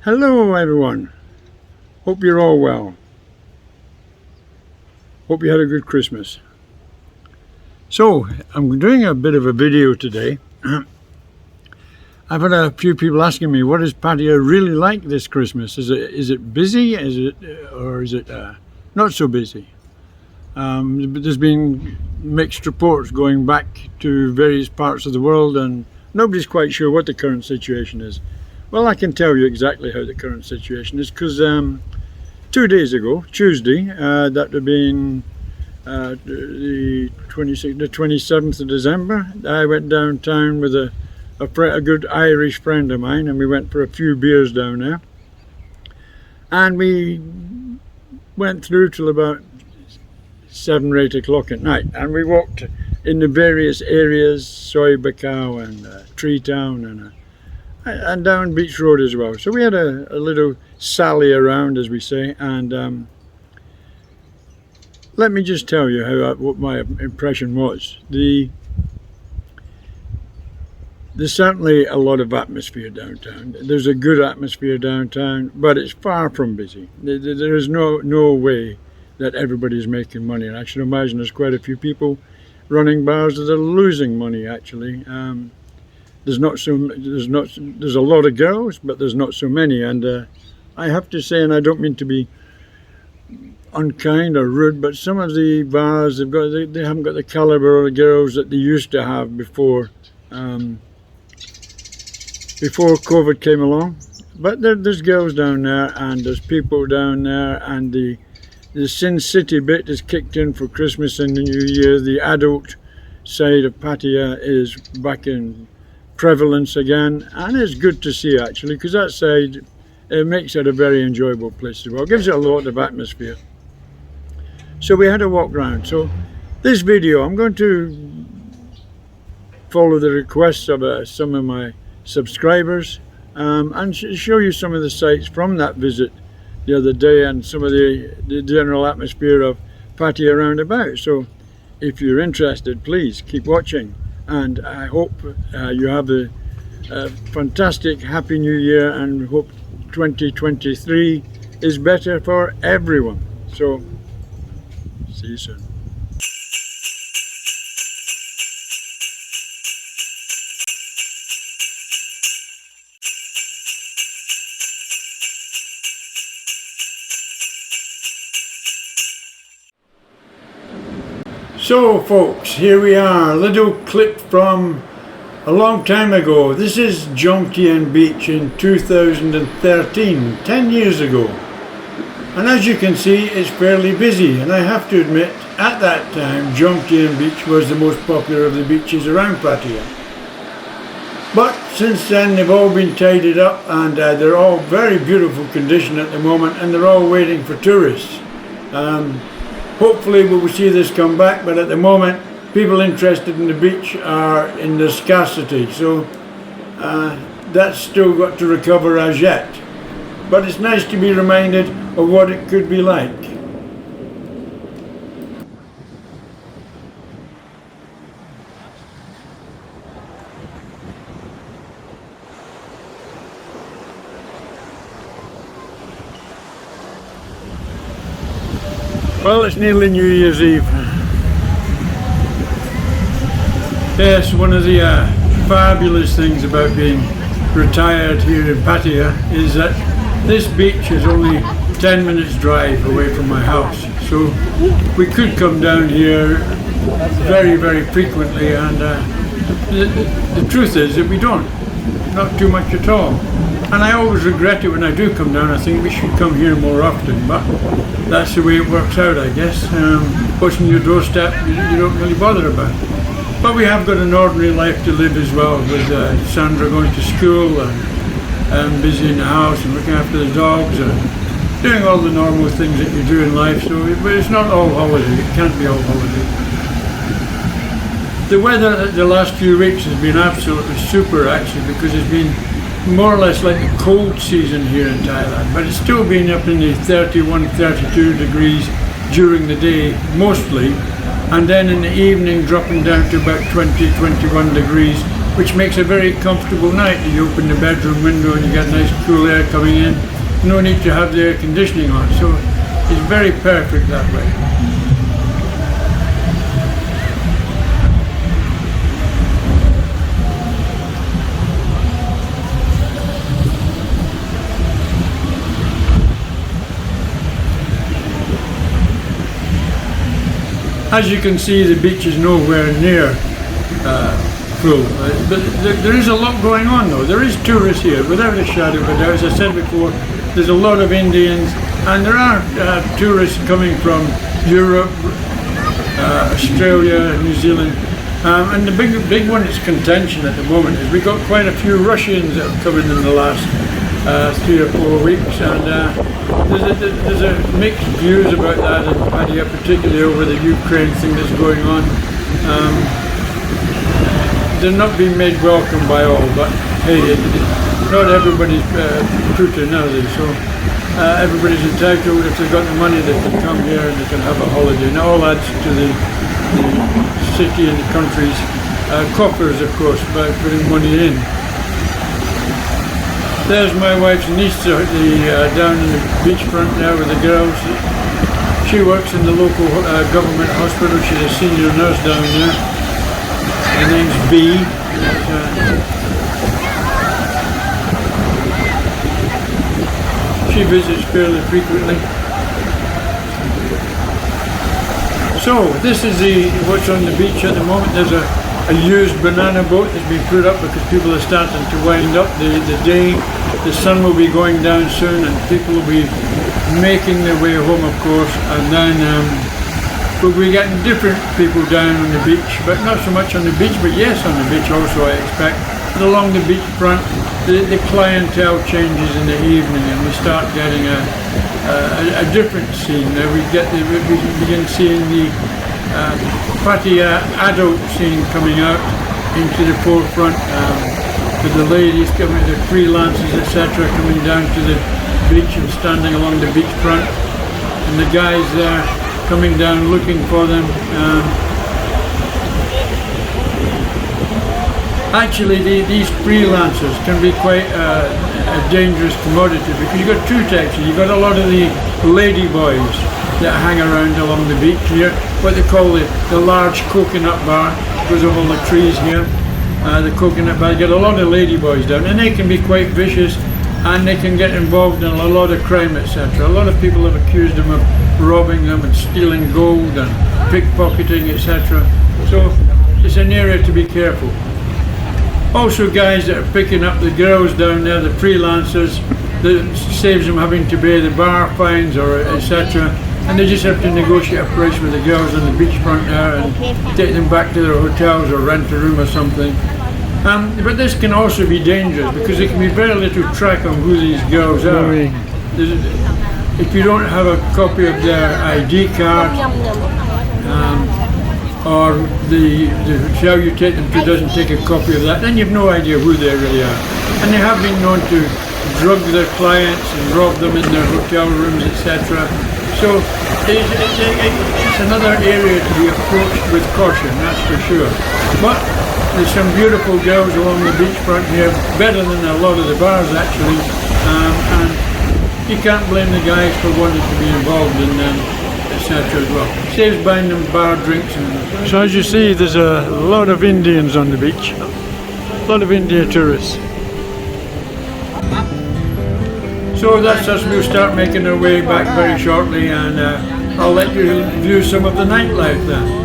Hello everyone, hope you're all well. Hope you had a good Christmas. So, I'm doing a bit of a video today. I've had a few people asking me, what is Pattaya really like this Christmas? Is it busy? Or is it not so busy? There's been mixed reports going back to various parts of the world, and nobody's quite sure what the current situation is. Well, I can tell you exactly how the current situation is, because 2 days ago, Tuesday, that would have been the 27th of December, I went downtown with a good Irish friend of mine, and we went for a few beers down there. And we went through till about 7 or 8 o'clock at night, and we walked in the various areas, Soy Bacau and Tree Town and down Beach Road as well. So we had a little sally around, as we say, and let me just tell you what my impression was. There's certainly a lot of atmosphere downtown. There's a good atmosphere downtown, but it's far from busy. There is no way that everybody's making money, and I should imagine there's quite a few people running bars that are losing money actually. There's a lot of girls, but there's not so many, and I have to say, and I don't mean to be unkind or rude, but some of the bars they haven't got the caliber of girls that they used to have before COVID came along. But there's girls down there, and there's people down there, and the Sin City bit is kicked in for Christmas and the New Year. The adult side of Pattaya is back in prevalence again, and it's good to see actually, because that side, it makes it a very enjoyable place to go. It gives it a lot of atmosphere. So we had a walk around. So this video, I'm going to follow the requests of some of my subscribers and show you some of the sights from that visit the other day, and some of the general atmosphere of Pattaya roundabout. So if you're interested, please keep watching, and I hope you have a fantastic happy new year, and hope 2023 is better for everyone. So see you soon. So folks, here we are, a little clip from a long time ago. This is Jomtien Beach in 2013, 10 years ago. And as you can see, it's fairly busy, and I have to admit, at that time, Jomtien Beach was the most popular of the beaches around Pattaya. But since then, they've all been tidied up, and they're all very beautiful condition at the moment, and they're all waiting for tourists. Hopefully we will see this come back, but at the moment people interested in the beach are in the scarcity, so that's still got to recover as yet. But it's nice to be reminded of what it could be like. Well, it's nearly New Year's Eve. Yes, one of the fabulous things about being retired here in Pattaya is that this beach is only 10 minutes drive away from my house. So we could come down here very, very frequently, and the truth is that we don't. Not too much at all. And I always regret it when I do come down. I think we should come here more often, but that's the way it works out, I guess. What's on your doorstep, you don't really bother about. But we have got an ordinary life to live as well, with Sandra going to school, and busy in the house and looking after the dogs and doing all the normal things that you do in life. So it's not all holiday, it can't be all holiday. The weather the last few weeks has been absolutely super actually, because it's been more or less like a cold season here in Thailand, but it's still been up in the 31, 32 degrees during the day mostly, and then in the evening dropping down to about 20, 21 degrees, which makes a very comfortable night. You open the bedroom window and you get nice cool air coming in. No need to have the air conditioning on, so it's very perfect that way. As you can see, the beach is nowhere near full, but there is a lot going on though. There is tourists here, without a shadow of a doubt. As I said before, there's a lot of Indians, and there are tourists coming from Europe, Australia, New Zealand, and the big one that's contention at the moment is we've got quite a few Russians that have come in the last 3 or 4 weeks, and there's a mixed views about that in Pattaya, particularly over the Ukraine thing that's going on. They're not being made welcome by all, but hey, not everybody's Putin, are they? So everybody's entitled. If they've got the money, they can come here and they can have a holiday. And it all adds to the city and the country's coffers, of course, by putting money in. There's my wife's niece down in the beachfront there with the girls. She works in the local government hospital. She's a senior nurse down there. Her name's B. She visits fairly frequently. So this is what's on the beach at the moment. There's a used banana boat that's been put up because people are starting to wind up the day. The sun will be going down soon and people will be making their way home, of course, and then we'll be getting different people down on the beach, but not so much on the beach, but yes, on the beach also, I expect. And along the beachfront, the clientele changes in the evening and we start getting a different scene. We begin seeing the Pattaya adult scene coming out into the forefront, with the ladies coming, the freelancers, etc., coming down to the beach and standing along the beachfront, and the guys there coming down looking for them. Actually, these freelancers can be quite a dangerous commodity because you've got two types. You've got a lot of the lady boys that hang around along the beach here, what they call the large coconut bar, because of all the trees here. The coconut bar, you get a lot of lady boys down, and they can be quite vicious, and they can get involved in a lot of crime, etc. A lot of people have accused them of robbing them and stealing gold and pickpocketing, etc. So it's an area to be careful. Also, guys that are picking up the girls down there, the freelancers, that saves them having to pay the bar fines or etc. And they just have to negotiate a price with the girls on the beachfront there and take them back to their hotels or rent a room or something. But this can also be dangerous because there can be very little track on who these girls are. If you don't have a copy of their ID card, or the hotel you take them to doesn't take a copy of that, then you have no idea who they really are. And they have been known to drug their clients and rob them in their hotel rooms, etc. So it's another area to be approached with caution, that's for sure. But there's some beautiful girls along the beachfront here, better than a lot of the bars actually, and you can't blame the guys for wanting to be involved in them, etc. as well. Saves buying them bar drinks. So as you see, there's a lot of Indians on the beach, a lot of India tourists. So that's us. We'll start making our way back very shortly, and I'll let you view some of the nightlife then.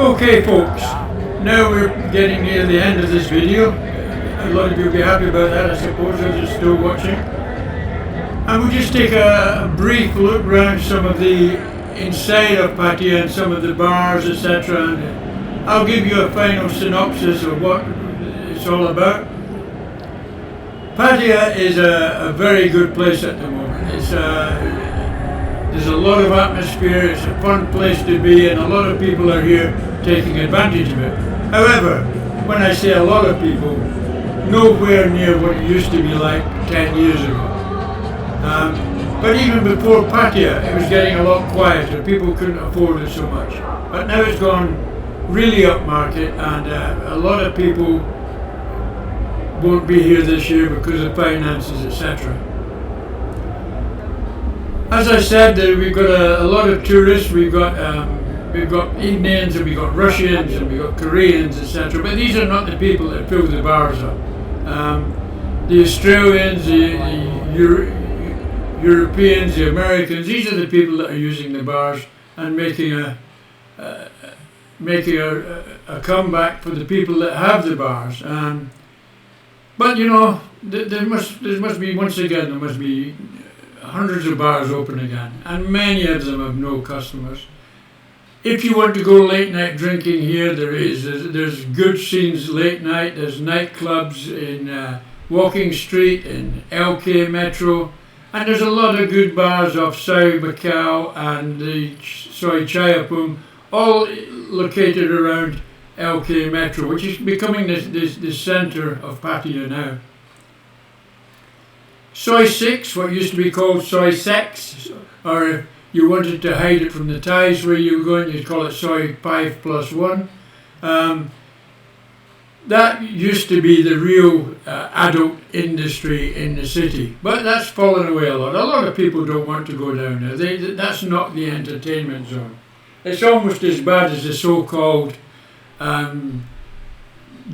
Okay folks, now we're getting near the end of this video. A lot of you will be happy about that, I suppose, if you're still watching. And we'll just take a brief look around some of the inside of Pattaya and some of the bars, etc. And I'll give you a final synopsis of what it's all about. Pattaya is a very good place at the moment. There's a lot of atmosphere, it's a fun place to be, and a lot of people are here taking advantage of it. However, when I say a lot of people, nowhere near what it used to be like 10 years ago. But even before Pattaya, it was getting a lot quieter. People couldn't afford it so much. But now it's gone really upmarket, and a lot of people won't be here this year because of finances, etc. As I said, we've got a lot of tourists. We've got Indians, and we've got Russians, and we've got Koreans, etc. But these are not the people that fill the bars up. The Australians, the Europeans, the Americans, these are the people that are using the bars and making a comeback for the people that have the bars. But you know, there must be, once again, there must be hundreds of bars open again, and many of them have no customers. If you want to go late night drinking here, there's good scenes late night. There's nightclubs in Walking Street, in LK Metro, and there's a lot of good bars off Sao Macau and the Soi Chayapum, all located around LK Metro, which is becoming the centre of Pattaya now. Soi 6, what used to be called Soi Sex, or if you wanted to hide it from the Thais where you were going, you'd call it Soi 5+1. That used to be the real adult industry in the city, but that's fallen away a lot. A lot of people don't want to go down there. That's not the entertainment zone. It's almost as bad as the so-called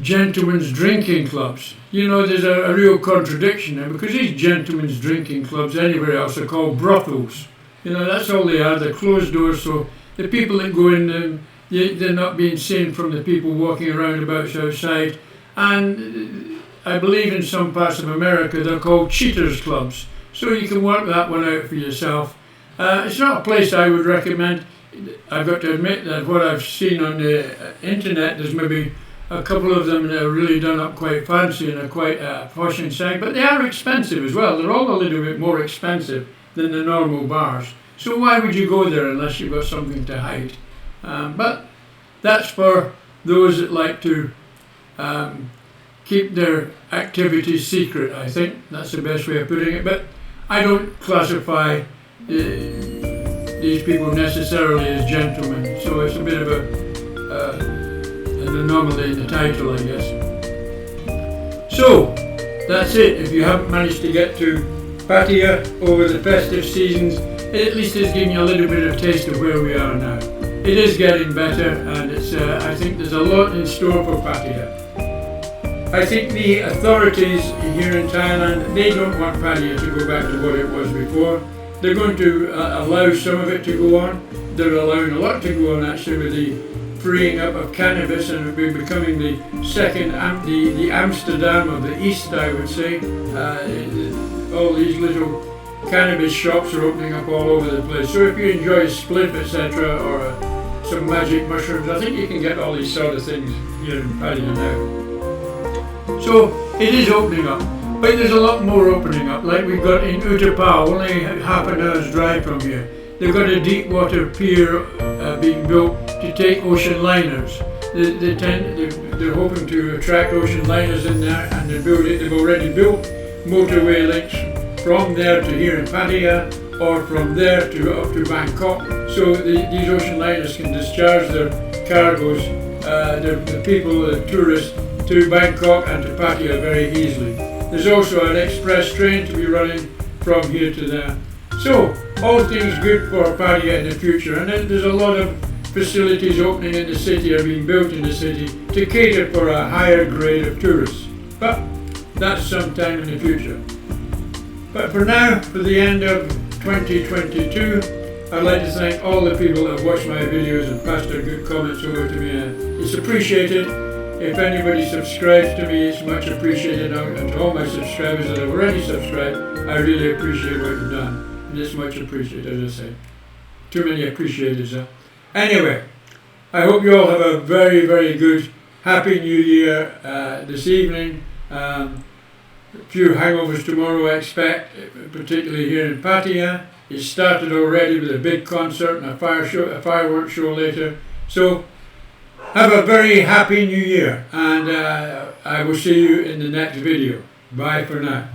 gentlemen's drinking clubs. You know, there's a real contradiction there, because these gentlemen's drinking clubs anywhere else are called brothels. You know, that's all they are. They're closed doors, so the people that go in them, they're not being seen from the people walking around about outside. And I believe in some parts of America they're called cheaters clubs. So you can work that one out for yourself. It's not a place I would recommend. I've got to admit that what I've seen on the internet, there's maybe a couple of them that are really done up quite fancy and are quite posh inside, but they are expensive as well. They're all a little bit more expensive than the normal bars. So why would you go there unless you've got something to hide? But that's for those that like to keep their activities secret, I think. That's the best way of putting it. But I don't classify these people necessarily as gentlemen, so it's a bit of an anomaly in the title, I guess. So, that's it. If you haven't managed to get to Pattaya over the festive seasons, it at least is giving you a little bit of taste of where we are now. It is getting better, and it's I think there's a lot in store for Pattaya. I think the authorities here in Thailand, they don't want Pattaya to go back to what it was before. they're going to allow some of it to go on. They're allowing a lot to go on actually with the freeing up of cannabis, and it'll be becoming the second, the Amsterdam of the East, I would say. All these little cannabis shops are opening up all over the place. So if you enjoy a spliff, etc., or some magic mushrooms, I think you can get all these sort of things here in Pattaya now. So it is opening up, but there's a lot more opening up. Like we've got in Utapa, only half an hour's drive from here. They've got a deep water pier being built to take ocean liners. They're hoping to attract ocean liners in there, and they've already built motorway links from there to here in Pattaya, or from there to up to Bangkok. So these ocean liners can discharge their cargoes, the people, the tourists, to Bangkok and to Pattaya very easily. There's also an express train to be running from here to there. So all things good for Pattaya in the future, and then there's a lot of facilities opening in the city, are being built in the city to cater for a higher grade of tourists. But that's sometime in the future. But for now, for the end of 2022, I'd like to thank all the people that have watched my videos and passed their good comments over to me. It's appreciated. If anybody subscribes to me, it's much appreciated. And to all my subscribers that have already subscribed, I really appreciate what you've done. And it's much appreciated, as I say. Too many appreciators, huh? Anyway, I hope you all have a very, very good, happy New Year this evening. A few hangovers tomorrow, I expect, particularly here in Pattaya. It started already with a big concert and a fireworks show later. So, have a very happy New Year, and I will see you in the next video. Bye for now.